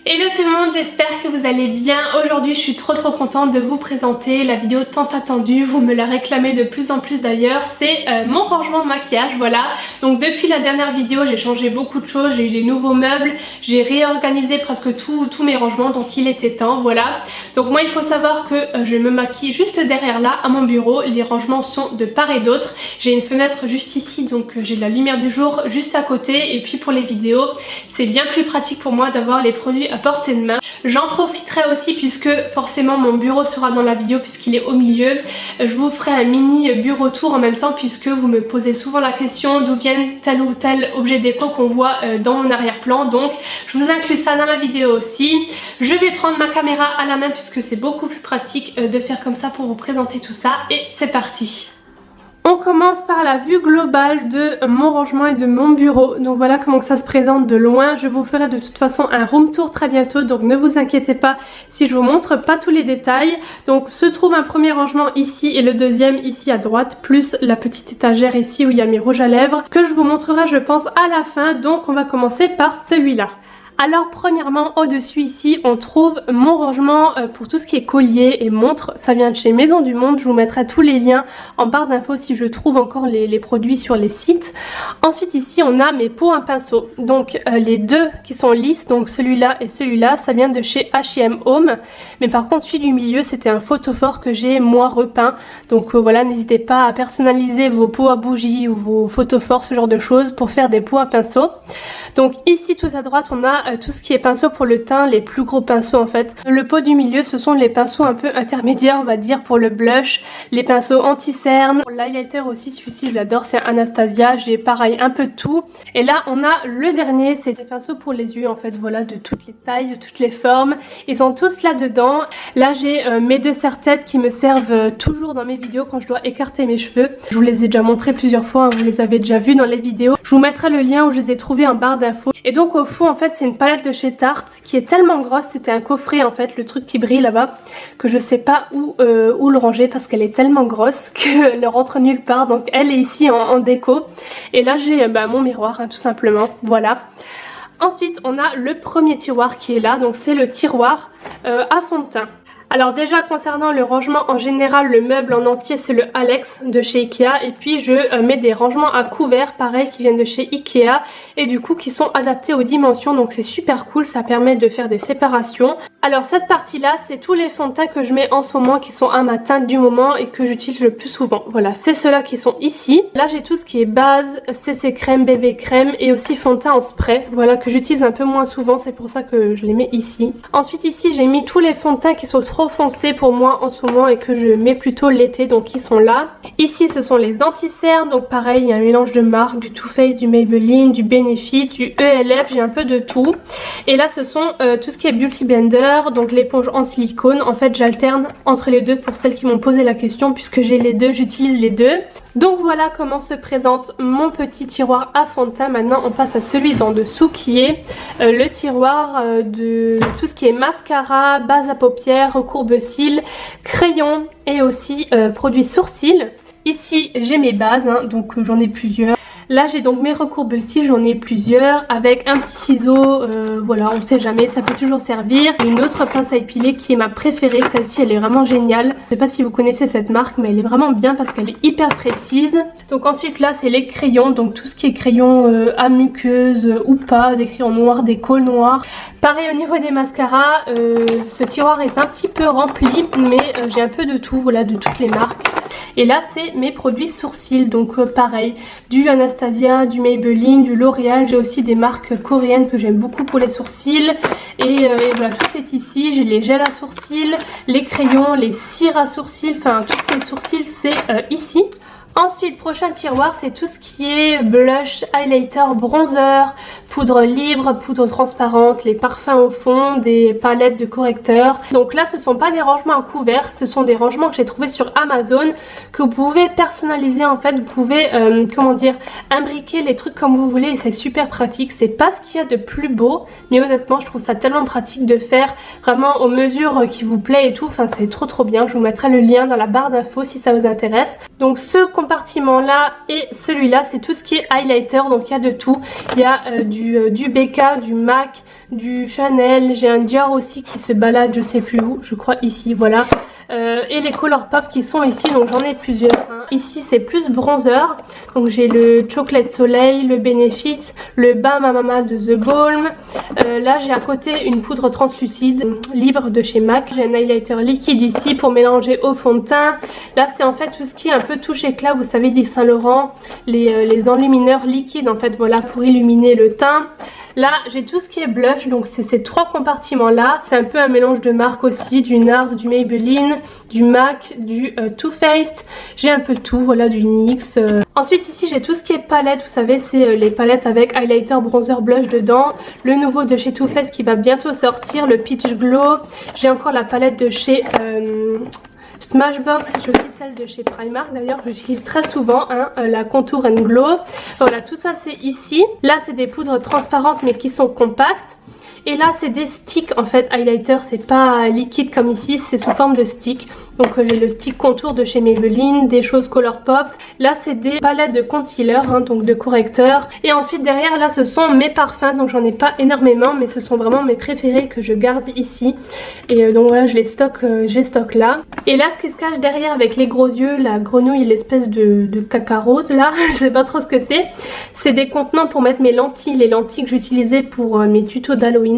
Hello tout le monde, j'espère que vous allez bien. Aujourd'hui je suis trop contente de vous présenter la vidéo tant attendue, vous me la réclamez de plus en plus d'ailleurs, c'est mon rangement maquillage, voilà. Donc depuis la dernière vidéo j'ai changé beaucoup de choses, j'ai eu les nouveaux meubles, j'ai réorganisé presque tous mes rangements, donc il était temps, voilà. Donc moi il faut savoir que je me maquille juste derrière là à mon bureau, les rangements sont de part et d'autre. J'ai une fenêtre juste ici, donc j'ai la lumière du jour juste à côté, et puis pour les vidéos c'est bien plus pratique pour moi d'avoir les produits à portée de main. J'en profiterai aussi puisque forcément mon bureau sera dans la vidéo puisqu'il est au milieu. Je vous ferai un mini bureau tour en même temps puisque vous me posez souvent la question d'où viennent tel ou tel objet déco qu'on voit dans mon arrière-plan. Donc je vous inclus ça dans la vidéo aussi. Je vais prendre ma caméra à la main puisque c'est beaucoup plus pratique de faire comme ça pour vous présenter tout ça. Et c'est parti! On commence par la vue globale de mon rangement et de mon bureau. Donc voilà comment ça se présente de loin. Je vous ferai de toute façon un room tour très bientôt, donc ne vous inquiétez pas si je vous montre pas tous les détails. Donc se trouve un premier rangement ici et le deuxième ici à droite, plus la petite étagère ici où il y a mes rouges à lèvres que je vous montrerai je pense à la fin. Donc on va commencer par celui-là. Alors premièrement au-dessus ici on trouve mon rangement pour tout ce qui est collier et montres, ça vient de chez Maison du Monde, je vous mettrai tous les liens en barre d'infos si je trouve encore les produits sur les sites. Ensuite ici on a mes pots à pinceau, donc les deux qui sont lisses, donc celui-là et celui-là, ça vient de chez H&M Home, mais par contre celui du milieu c'était un photophore que j'ai moi repeint, donc voilà, n'hésitez pas à personnaliser vos pots à bougies ou vos photophores, ce genre de choses pour faire des pots à pinceau. Donc ici tout à droite on a tout ce qui est pinceau pour le teint, les plus gros pinceaux en fait. Le pot du milieu ce sont les pinceaux un peu intermédiaires on va dire pour le blush, les pinceaux anti-cerne. Pour l'highlighter aussi celui-ci je l'adore, c'est Anastasia, j'ai pareil un peu de tout. Et là on a le dernier, c'est des pinceaux pour les yeux en fait, voilà, de toutes les tailles, de toutes les formes. Ils sont tous là dedans. Là j'ai mes deux serre-têtes qui me servent toujours dans mes vidéos quand je dois écarter mes cheveux. Je vous les ai déjà montrés plusieurs fois, hein, vous les avez déjà vus dans les vidéos. Je vous mettrai le lien où je les ai trouvés en barre d'infos. Et donc au fond en fait c'est une palette de chez Tarte qui est tellement grosse, c'était un coffret en fait, le truc qui brille là-bas, que je sais pas où le ranger parce qu'elle est tellement grosse qu'elle ne rentre nulle part. Donc elle est ici en déco. Et là j'ai mon miroir hein, tout simplement, voilà. Ensuite on a le premier tiroir qui est là, donc c'est le tiroir à fond de teint. Alors déjà concernant le rangement en général, le meuble en entier c'est le Alex de chez Ikea, et puis je mets des rangements à couverts pareil qui viennent de chez Ikea et du coup qui sont adaptés aux dimensions, donc c'est super cool, ça permet de faire des séparations. Alors cette partie là c'est tous les fonds de teint que je mets en ce moment qui sont à ma teinte du moment et que j'utilise le plus souvent. Voilà, c'est ceux-là qui sont ici. Là j'ai tout ce qui est base, CC crème, bébé crème et aussi fond de teint en spray, voilà, que j'utilise un peu moins souvent, c'est pour ça que je les mets ici. Ensuite ici j'ai mis tous les fonds de teint qui sont trop foncés pour moi en ce moment et que je mets plutôt l'été, donc ils sont là. Ici ce sont les anti-cernes, donc pareil il y a un mélange de marques, du Too Faced, du Maybelline, du Benefit, du ELF, j'ai un peu de tout. Et là ce sont tout ce qui est Beauty Blender, donc l'éponge en silicone. En fait j'alterne entre les deux pour celles qui m'ont posé la question, puisque j'ai les deux, j'utilise les deux. Donc voilà comment se présente mon petit tiroir à fond de teint. Maintenant on passe à celui d'en dessous qui est le tiroir de tout ce qui est mascara, base à paupières, courbe-cils, crayon et aussi produits sourcils. Ici j'ai mes bases hein, donc j'en ai plusieurs. Là j'ai donc mes recourbe-cils, j'en ai plusieurs avec un petit ciseau, voilà, on sait jamais, ça peut toujours servir. Une autre pince à épiler qui est ma préférée, celle-ci elle est vraiment géniale. Je sais pas si vous connaissez cette marque mais elle est vraiment bien parce qu'elle est hyper précise. Donc ensuite là c'est les crayons, donc tout ce qui est crayon à muqueuse ou pas, des crayons noirs, des cols noirs. Pareil au niveau des mascaras, ce tiroir est un petit peu rempli mais j'ai un peu de tout, voilà, de toutes les marques. Et là c'est mes produits sourcils, donc pareil, du Anastasia, du Maybelline, du L'Oréal. J'ai aussi des marques coréennes que j'aime beaucoup pour les sourcils. Et voilà, tout est ici. J'ai les gels à sourcils, les crayons, les cires à sourcils, enfin tout ce qui est sourcils c'est ici. Ensuite, prochain tiroir, c'est tout ce qui est blush, highlighter, bronzer, poudre libre, poudre transparente, les parfums au fond, des palettes de correcteurs. Donc là, ce ne sont pas des rangements à couverts, ce sont des rangements que j'ai trouvés sur Amazon, que vous pouvez personnaliser en fait. Vous pouvez, comment dire, imbriquer les trucs comme vous voulez et c'est super pratique. C'est pas ce qu'il y a de plus beau, mais honnêtement, je trouve ça tellement pratique de faire vraiment aux mesures qui vous plaît et tout. Enfin, c'est trop bien. Je vous mettrai le lien dans la barre d'infos si ça vous intéresse. Donc ce qu'on compartiments là et celui-là, c'est tout ce qui est highlighter. Donc il y a de tout. Il y a du BK, du MAC, du Chanel. J'ai un Dior aussi qui se balade, je sais plus où, je crois ici, voilà. Et les Colourpop qui sont ici, donc j'en ai plusieurs. Ici c'est plus bronzer, donc j'ai le Chocolate Soleil, le Benefit, le Balm Mama de The Balm. Là j'ai à côté une poudre translucide libre de chez MAC. J'ai un highlighter liquide ici pour mélanger au fond de teint. Là c'est en fait tout ce qui est un peu touche éclat, vous savez, Yves Saint Laurent, les enlumineurs liquides en fait, voilà, pour illuminer le teint. Là j'ai tout ce qui est blush, donc c'est ces trois compartiments là. C'est un peu un mélange de marques aussi, du NARS, du Maybelline, du MAC, du Too Faced. J'ai un peu tout, voilà, du NYX. Ensuite ici j'ai tout ce qui est palette, vous savez c'est les palettes avec highlighter, bronzer, blush dedans. Le nouveau de chez Too Faced qui va bientôt sortir, le Peach Glow. J'ai encore la palette de chez Smashbox, j'ai aussi celle de chez Primark d'ailleurs, j'utilise très souvent la Contour and Glow. Voilà, tout ça c'est ici. Là c'est des poudres transparentes mais qui sont compactes. Et là c'est des sticks en fait, highlighter, c'est pas liquide comme ici, c'est sous forme de stick. Donc j'ai le stick contour de chez Maybelline, des choses Colourpop. Là c'est des palettes de concealer, donc de correcteur. Et ensuite derrière là ce sont mes parfums, donc j'en ai pas énormément mais ce sont vraiment mes préférés que je garde ici. Et donc voilà, je les stocke, là. Et là ce qui se cache derrière avec les gros yeux, la grenouille, l'espèce de caca rose là, je sais pas trop ce que c'est des contenants pour mettre mes lentilles, les lentilles que j'utilisais pour mes tutos d'Halloween.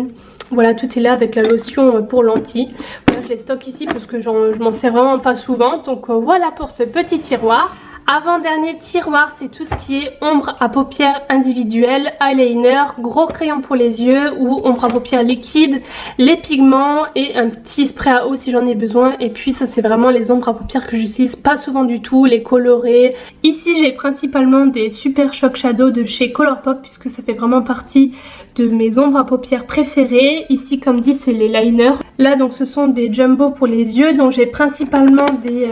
Voilà, tout est là avec la lotion pour lentilles. Voilà, je les stocke ici parce que je m'en sers vraiment pas souvent. Donc voilà pour ce petit tiroir. Avant-dernier tiroir, c'est tout ce qui est ombre à paupières individuelle, eyeliner, gros crayon pour les yeux ou ombre à paupières liquide, les pigments et un petit spray à eau si j'en ai besoin. Et puis ça c'est vraiment les ombres à paupières que j'utilise pas souvent du tout, les colorés. Ici j'ai principalement des Super Shock Shadow de chez Colourpop puisque ça fait vraiment partie de mes ombres à paupières préférées. Ici comme dit c'est les liners. Là donc ce sont des jumbo pour les yeux, donc j'ai principalement des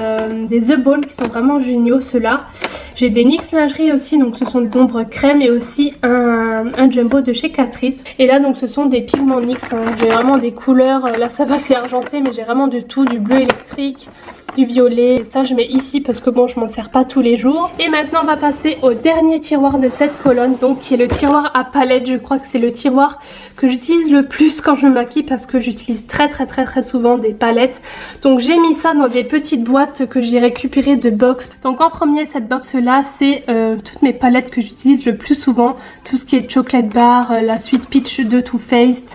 The Balm qui sont vraiment géniaux ceux-là. J'ai des NYX lingerie aussi, donc ce sont des ombres crème et aussi un jumbo de chez Catrice. Et là donc ce sont des pigments NYX, j'ai vraiment des couleurs, là ça va c'est argenté mais j'ai vraiment de tout, du bleu électrique, du violet. Et ça je mets ici parce que bon je m'en sers pas tous les jours. Et maintenant on va passer au dernier tiroir de cette colonne, donc qui est le tiroir à palette. Je crois que c'est le tiroir que j'utilise le plus quand je me maquille parce que j'utilise très souvent des palettes. Donc j'ai mis ça dans des petites boîtes que j'ai récupérées de box. Donc en premier cette box là c'est toutes mes palettes que j'utilise le plus souvent. Tout ce qui est Chocolate Bar, la Sweet Peach de Too Faced,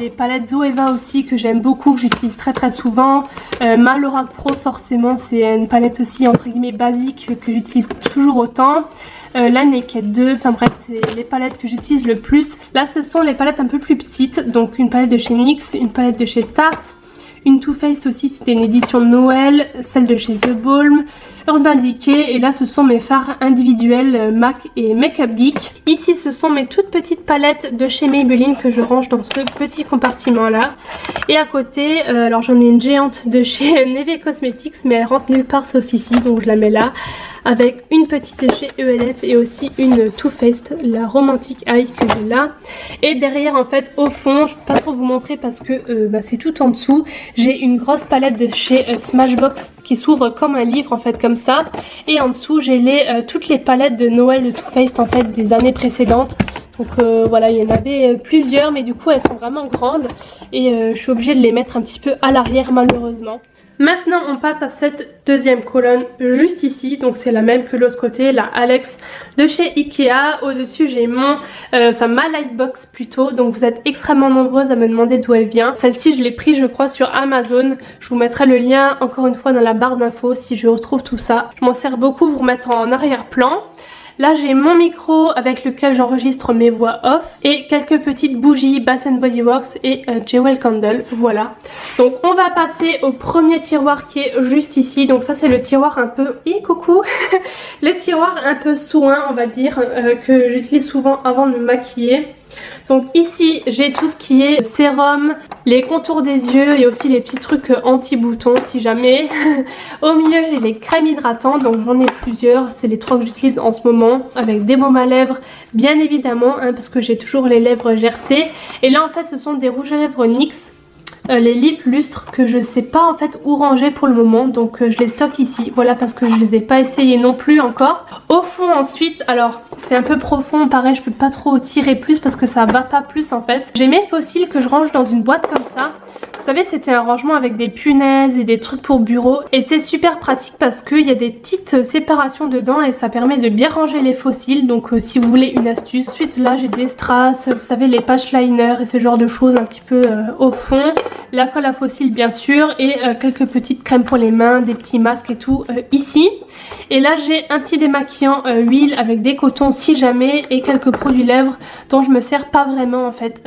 les palettes Zoeva aussi que j'aime beaucoup, que j'utilise très souvent. Ma Lorac Pro forcément c'est une palette aussi entre guillemets basique que j'utilise toujours autant. La Naked 2, enfin bref c'est les palettes que j'utilise le plus. Là ce sont les palettes un peu plus petites, donc une palette de chez NYX, une palette de chez Tarte, une Too Faced aussi, c'était une édition de Noël, celle de chez The Balm, Urban Decay, et là ce sont mes fards individuels MAC et Makeup Geek. Ici ce sont mes toutes petites palettes de chez Maybelline que je range dans ce petit compartiment là. Et à côté, alors j'en ai une géante de chez Neve Cosmetics mais elle rentre nulle part sauf ici, donc je la mets là. Avec une petite de chez ELF et aussi une Too Faced, la Romantic Eye que j'ai là. Et derrière en fait au fond, je peux pas trop vous montrer parce que c'est tout en dessous. J'ai une grosse palette de chez Smashbox qui s'ouvre comme un livre en fait comme ça. Et en dessous j'ai toutes les palettes de Noël de Too Faced en fait des années précédentes. Donc voilà, il y en avait plusieurs mais du coup elles sont vraiment grandes. Et je suis obligée de les mettre un petit peu à l'arrière malheureusement. Maintenant on passe à cette deuxième colonne juste ici, donc c'est la même que l'autre côté, la Alex de chez Ikea. Au dessus j'ai ma Lightbox plutôt, donc vous êtes extrêmement nombreuses à me demander d'où elle vient. Celle-ci je l'ai prise je crois sur Amazon, je vous mettrai le lien encore une fois dans la barre d'infos si je retrouve tout ça. Je m'en sers beaucoup pour mettre en arrière-plan. Là j'ai mon micro avec lequel j'enregistre mes voix off et quelques petites bougies Bath & Body Works et Jewel Candle, voilà. Donc on va passer au premier tiroir qui est juste ici, donc ça c'est le tiroir un peu... coucou le tiroir un peu soin on va dire, que j'utilise souvent avant de me maquiller. Donc ici j'ai tout ce qui est sérum, les contours des yeux et aussi les petits trucs anti-boutons si jamais. Au milieu j'ai les crèmes hydratantes, donc j'en ai plusieurs, c'est les 3 que j'utilise en ce moment, avec des baumes à lèvres bien évidemment parce que j'ai toujours les lèvres gercées. Et là en fait ce sont des rouges à lèvres NYX. les lip lustres que je sais pas en fait où ranger pour le moment, donc je les stocke ici, voilà, parce que je les ai pas essayés non plus encore. Au fond ensuite, alors c'est un peu profond, pareil je peux pas trop tirer plus parce que ça va pas plus en fait. J'ai mes fossiles que je range dans une boîte comme ça. Vous savez, c'était un rangement avec des punaises et des trucs pour bureau et c'est super pratique parce qu'il y a des petites séparations dedans et ça permet de bien ranger les fossiles, donc si vous voulez une astuce. Ensuite là j'ai des strass, vous savez, les patch liners et ce genre de choses un petit peu au fond, la colle à fossiles bien sûr et quelques petites crèmes pour les mains, des petits masques et tout ici. Et là j'ai un petit démaquillant huile avec des cotons si jamais et quelques produits lèvres dont je me sers pas vraiment en fait,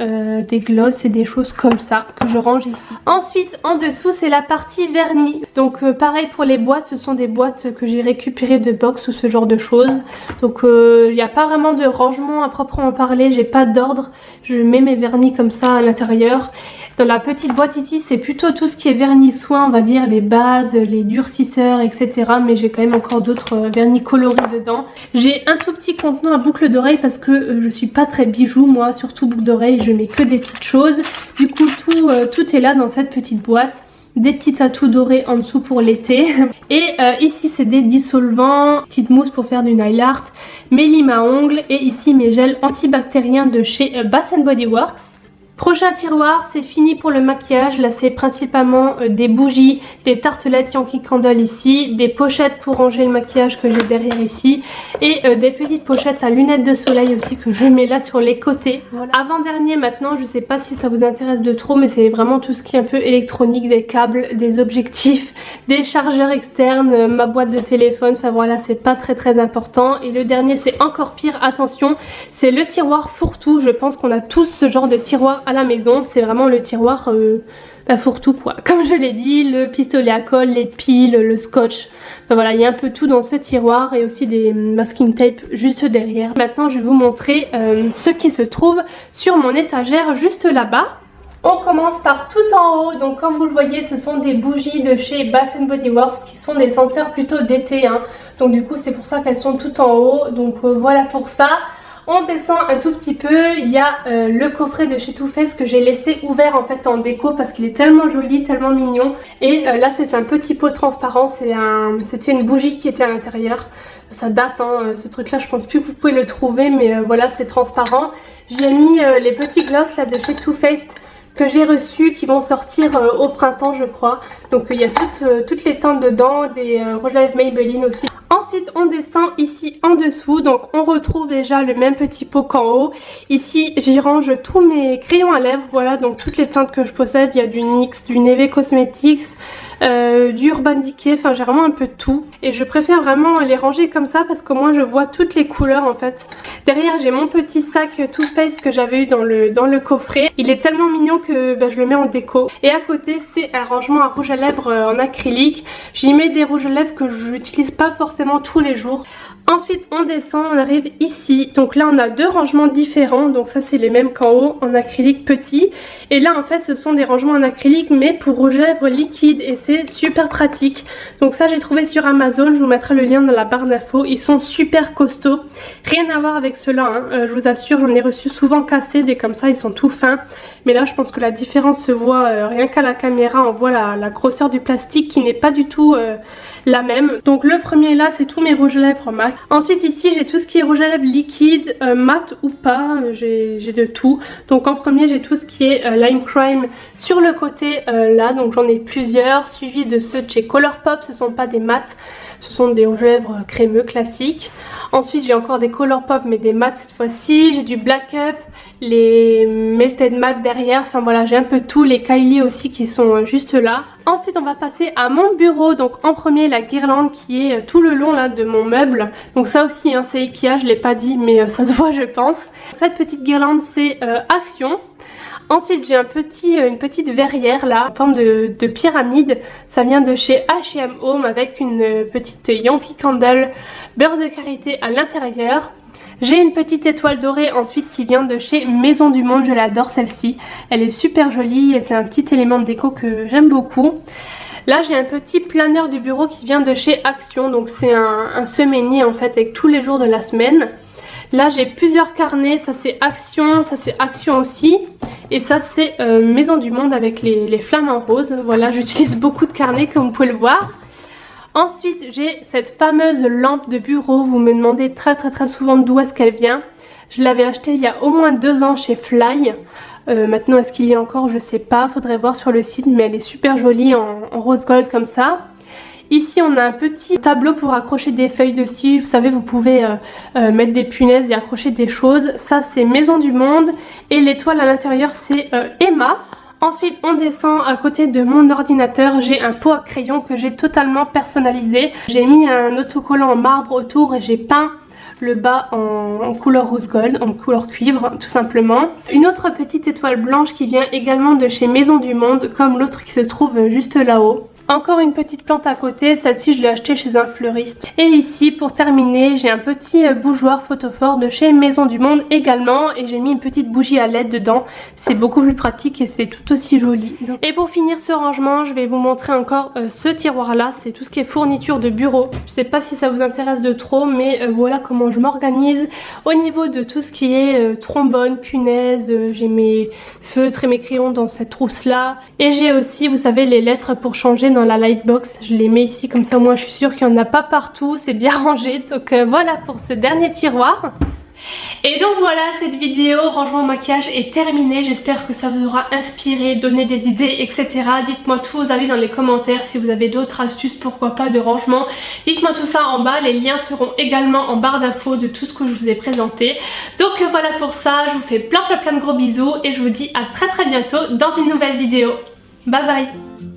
des glosses et des choses comme ça que je range ici. Ensuite en dessous c'est la partie vernis, donc pareil pour les boîtes, ce sont des boîtes que j'ai récupérées de box ou ce genre de choses, donc il n'y a pas vraiment de rangement à proprement parler, j'ai pas d'ordre, je mets mes vernis comme ça à l'intérieur. Dans la petite boîte ici c'est plutôt tout ce qui est vernis soin, on va dire les bases, les durcisseurs etc, mais j'ai quand même encore d'autres vernis colorés dedans. J'ai un tout petit contenant à boucle d'oreille parce que je suis pas très bijou moi, surtout boucle d'oreille, je mets que des petites choses, du coup tout est là dans cette petite boîte. Des petits tatous dorés en dessous pour l'été. Et ici c'est des dissolvants, petite mousse pour faire du nail art, mes limes à ongles et ici mes gels antibactériens de chez Bath & Body Works. Prochain tiroir, c'est fini pour le maquillage. Là c'est principalement des bougies, des tartelettes Yankee Candle ici, des pochettes pour ranger le maquillage que j'ai derrière ici et des petites pochettes à lunettes de soleil aussi que je mets là sur les côtés. Voilà. Avant dernier maintenant, je sais pas si ça vous intéresse de trop, mais c'est vraiment tout ce qui est un peu électronique, des câbles, des objectifs, des chargeurs externes, ma boîte de téléphone, enfin voilà, c'est pas très important. Et le dernier c'est encore pire, attention, c'est le tiroir fourre-tout. Je pense qu'on a tous ce genre de tiroir à la maison, c'est vraiment le tiroir fourre-tout quoi. Comme je l'ai dit, le pistolet à colle, les piles, le scotch, enfin voilà, il y a un peu tout dans ce tiroir et aussi des masking tape juste derrière. Maintenant je vais vous montrer ce qui se trouve sur mon étagère juste là-bas. On commence par tout en haut, donc comme vous le voyez ce sont des bougies de chez Bath & Body Works qui sont des senteurs plutôt d'été, hein. Donc du coup c'est pour ça qu'elles sont tout en haut, donc voilà pour ça. On descend un tout petit peu, il y a le coffret de chez Too Faced que j'ai laissé ouvert en fait en déco parce qu'il est tellement joli, tellement mignon. Et là c'est un petit pot transparent, c'était une bougie qui était à l'intérieur. Ça date hein, ce truc là, je pense plus que vous pouvez le trouver, mais voilà c'est transparent. J'ai mis les petits gloss là de chez Too Faced que j'ai reçus qui vont sortir au printemps je crois. Donc il y a toutes les teintes dedans, des rouges à lèvres Maybelline aussi. Ensuite on descend ici en dessous, donc on retrouve déjà le même petit pot qu'en haut. Ici j'y range tous mes crayons à lèvres, voilà, donc toutes les teintes que je possède. Il y a du NYX, du Neve Cosmetics, du Urban Decay, enfin j'ai vraiment un peu de tout. Et je préfère vraiment les ranger comme ça parce qu'au moins je vois toutes les couleurs en fait. Derrière j'ai mon petit sac Too Faced que j'avais eu dans le coffret. Il est tellement mignon que je le mets en déco. Et à côté c'est un rangement à rouge à lèvres en acrylique. J'y mets des rouges à lèvres que je n'utilise pas forcément tous les jours. Ensuite on descend, on arrive ici, donc là on a deux rangements différents, donc ça c'est les mêmes qu'en haut en acrylique petit, et là en fait ce sont des rangements en acrylique mais pour rouge à lèvres liquide et c'est super pratique. Donc ça j'ai trouvé sur Amazon, je vous mettrai le lien dans la barre d'infos, ils sont super costauds, rien à voir avec ceux-là hein. Je vous assure, j'en ai reçu souvent cassés, des comme ça ils sont tout fins, mais là je pense que la différence se voit rien qu'à la caméra, on voit la grosseur du plastique qui n'est pas du tout la même. Donc le premier là c'est tous mes rouges à lèvres MAC. Ensuite ici j'ai tout ce qui est rouge à lèvres liquide, mat ou pas, j'ai de tout. Donc en premier j'ai tout ce qui est Lime Crime sur le côté là, donc j'en ai plusieurs, suivi de ceux de chez Colourpop, ce sont pas des mats, ce sont des rouges à lèvres crémeux classiques. Ensuite j'ai encore des Colourpop mais des mats cette fois-ci, j'ai du Black Up, les Melted Matte derrière, enfin voilà j'ai un peu tout, les Kylie aussi qui sont juste là. Ensuite on va passer à mon bureau, donc en premier la guirlande qui est tout le long là de mon meuble. Donc ça aussi hein, c'est Ikea, je l'ai pas dit mais ça se voit je pense. Cette petite guirlande c'est Action. Ensuite j'ai une petite verrière là en forme de pyramide, ça vient de chez H&M Home avec une petite Yankee Candle beurre de karité à l'intérieur. J'ai une petite étoile dorée ensuite qui vient de chez Maison du Monde, je l'adore celle-ci, elle est super jolie et c'est un petit élément de déco que j'aime beaucoup. Là j'ai un petit planeur du bureau qui vient de chez Action, donc c'est un semainier en fait avec tous les jours de la semaine. Là j'ai plusieurs carnets, ça c'est Action aussi. Et ça c'est Maison du Monde avec les flammes en rose. Voilà, j'utilise beaucoup de carnets comme vous pouvez le voir. Ensuite j'ai cette fameuse lampe de bureau. Vous me demandez très souvent d'où est-ce qu'elle vient. Je l'avais achetée il y a au moins 2 ans chez Fly. Maintenant est-ce qu'il y a encore, je sais pas, faudrait voir sur le site, mais elle est super jolie en rose gold comme ça. Ici on a un petit tableau pour accrocher des feuilles dessus. Vous savez, vous pouvez mettre des punaises et accrocher des choses. Ça c'est Maison du Monde. Et l'étoile à l'intérieur c'est Emma. Ensuite on descend à côté de mon ordinateur. J'ai un pot à crayon que j'ai totalement personnalisé. J'ai mis un autocollant en marbre autour et j'ai peint le bas en couleur rose gold, en couleur cuivre tout simplement. Une autre petite étoile blanche qui vient également de chez Maison du Monde, comme l'autre qui se trouve juste là-haut. Encore une petite plante à côté, celle-ci je l'ai achetée chez un fleuriste. Et ici pour terminer j'ai un petit bougeoir photophore de chez Maison du Monde également. Et j'ai mis une petite bougie à LED dedans, c'est beaucoup plus pratique et c'est tout aussi joli. Et pour finir ce rangement je vais vous montrer encore ce tiroir là, c'est tout ce qui est fourniture de bureau. Je sais pas si ça vous intéresse de trop, mais voilà comment je m'organise au niveau de tout ce qui est trombone, punaise. J'ai mes feutres et mes crayons dans cette trousse là. Et j'ai aussi, vous savez, les lettres pour changer dans la lightbox. Je les mets ici comme ça, moi je suis sûre qu'il n'y en a pas partout, c'est bien rangé. Donc voilà pour ce dernier tiroir. Et donc voilà, cette vidéo rangement maquillage est terminée. J'espère que ça vous aura inspiré, donné des idées, etc. Dites-moi tous vos avis dans les commentaires. Si vous avez d'autres astuces, pourquoi pas, de rangement, dites-moi tout ça en bas. Les liens seront également en barre d'infos de tout ce que je vous ai présenté. Donc voilà pour ça, je vous fais plein de gros bisous et je vous dis à très bientôt dans une nouvelle vidéo. Bye bye.